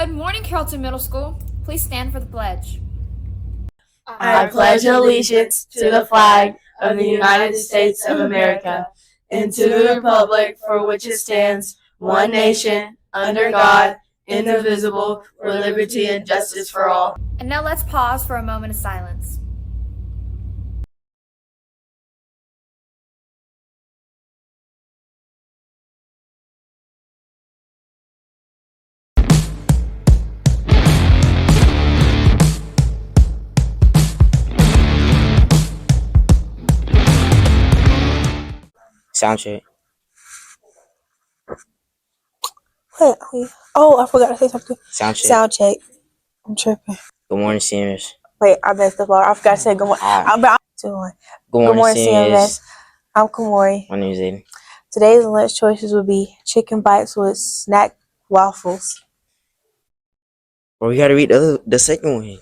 Good morning, Carrollton Middle School. Please stand for the pledge. I pledge allegiance to the flag of the United States of America and to the republic for which it stands, one nation, under God, indivisible, for liberty and justice for all. And now let's pause for a moment of silence. Sound check. Wait. Oh, I forgot to say something. Sound check. Sound check. I'm tripping. Good morning, seniors. Wait, I messed up. I forgot to say good morning. Good morning, seniors. I'm Kamori. My name is Aiden. Today's lunch choices will be chicken bites with snack waffles. Well, we gotta read the second one.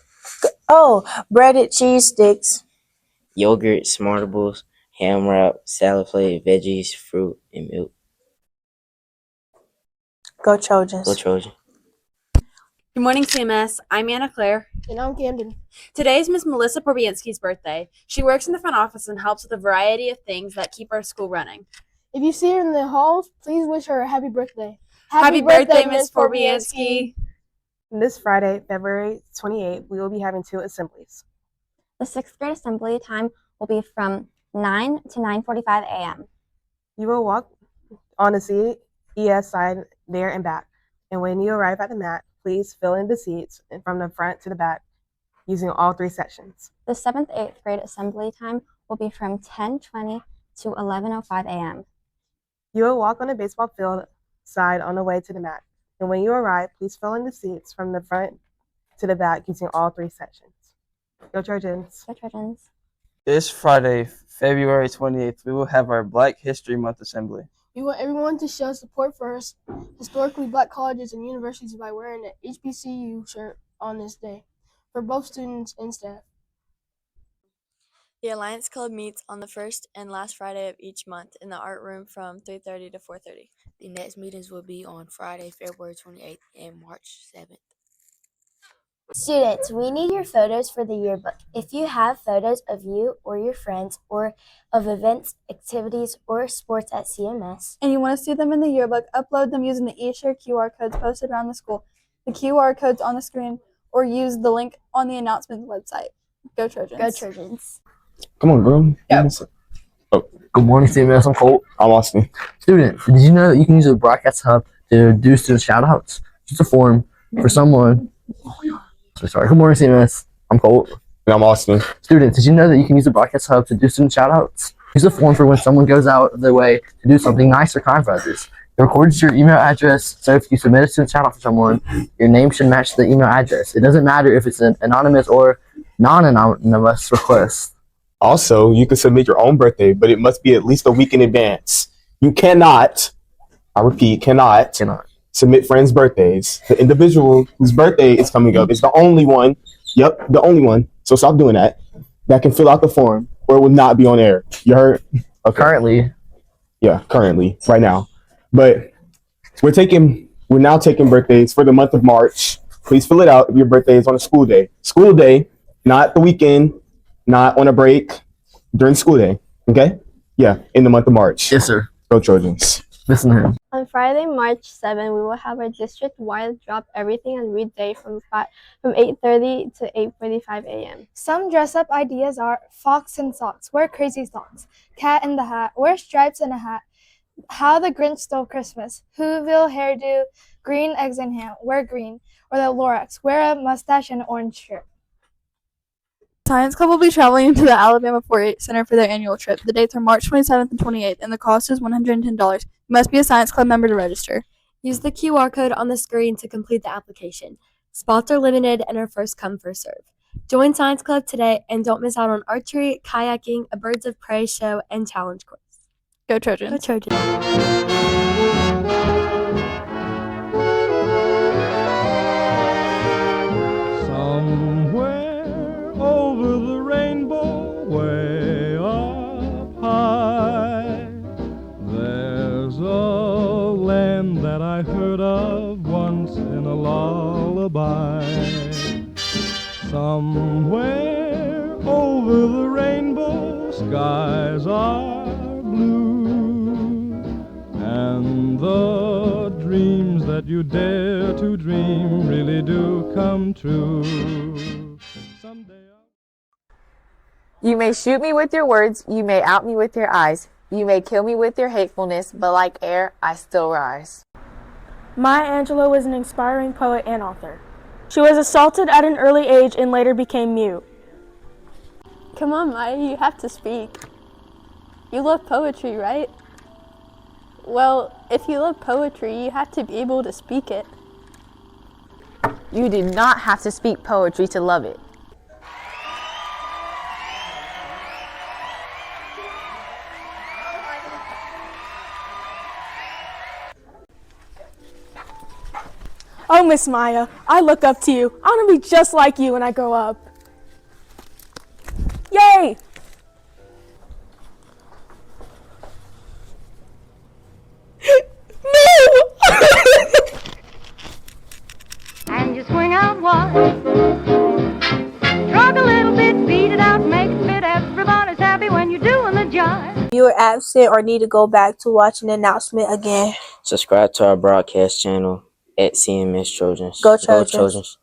Oh, breaded cheese sticks. Yogurt, Smartables, ham wrap, salad plate, veggies, fruit, and milk. Go Trojans. Go Trojan. Good morning, CMS. I'm Anna Claire. And I'm Camden. Today is Miss Melissa Porbianski's birthday. She works in the front office and helps with a variety of things that keep our school running. If you see her in the halls, please wish her a happy birthday. Happy birthday, Miss Porbianski. This Friday, February 28th, we will be having 2 assemblies. The 6th grade assembly time will be from 9 to 9:45 a.m. You will walk on the CES side there and back. And when you arrive at the mat, please fill in the seats from the front to the back using all 3 sections. The 7th, 8th grade assembly time will be from 10:20 to 11:05 a.m. You will walk on the baseball field side on the way to the mat. And when you arrive, please fill in the seats from the front to the back using all 3 sections. Go Trojans. Go Trojans. This Friday, February 28th, we will have our Black History Month assembly. We want everyone to show support for historically black colleges and universities by wearing an HBCU shirt on this day for both students and staff. The Alliance Club meets on the first and last Friday of each month in the art room from 3:30 to 4:30. The next meetings will be on Friday, February 28th and March 7th. Students, we need your photos for the yearbook. If you have photos of you or your friends or of events, activities, or sports at CMS, and you want to see them in the yearbook, upload them using the eShare QR codes posted around the school, the QR codes on the screen, or use the link on the announcements website. Go Trojans. Go Trojans. Come on, girl. Yep. Oh, good morning, CMS. I'm Colt. I'm Austin. Student, did you know that you can use a broadcast hub to do student shout-outs? Just a form for someone. Sorry. Good morning, CMS. I'm Colt. And I'm Austin. Students, did you know that you can use a broadcast hub to do student shout-outs? Use a form for when someone goes out of their way to do something nice or kind for others. It records your email address, so if you submit a student shout-out for someone, your name should match the email address. It doesn't matter if it's an anonymous or non-anonymous request. Also, you can submit your own birthday, but it must be at least a week in advance. You cannot, I repeat, cannot submit friends' birthdays. The individual whose birthday is coming up is the only one, the only one, so stop doing that can fill out the form, or it will not be on air. You heard? Okay. Currently. Yeah, currently, right now. But we're now taking birthdays for the month of March. Please fill it out if your birthday is on a school day. School day, not the weekend, not on a break, during school day. Okay? Yeah, in the month of March. Yes, sir. Go Trojans. Listen to him. On Friday, March 7, we will have our district-wide Drop Everything and Read Day from 8:30 to 8:45 a.m. Some dress-up ideas are fox in socks, wear crazy socks, cat in the hat, wear stripes in a hat, how the Grinch stole Christmas, Whoville hairdo, green eggs and ham, wear green, or the Lorax, wear a mustache and orange shirt. Science Club will be traveling to the Alabama 4-H Center for their annual trip. The dates are March 27th and 28th, and the cost is $110. You must be a Science Club member to register. Use the QR code on the screen to complete the application. Spots are limited and are first come, first serve. Join Science Club today and don't miss out on archery, kayaking, a Birds of Prey show, and challenge course. Go Trojans. Go Trojans. That I heard of once in a lullaby. lullaby. Somewhere over the rainbow, skies are blue, and the dreams that you dare to dream really do come true. You may shoot me with your words, you may out me with your eyes, you may kill me with your hatefulness, but like air, I still rise. Maya Angelou was an inspiring poet and author. She was assaulted at an early age and later became mute. Come on, Maya, you have to speak. You love poetry, right? Well, if you love poetry, you have to be able to speak it. You do not have to speak poetry to love it. Oh, Miss Maya, I look up to you. I want to be just like you when I grow up. Yay! And you swing out wide. Drug a little bit, beat it out, make it fit. Everybody's happy when you're doing the jive. If you are absent or need to go back to watch an announcement again, Subscribe to our broadcast channel at CMS Trojans. Go Trojans.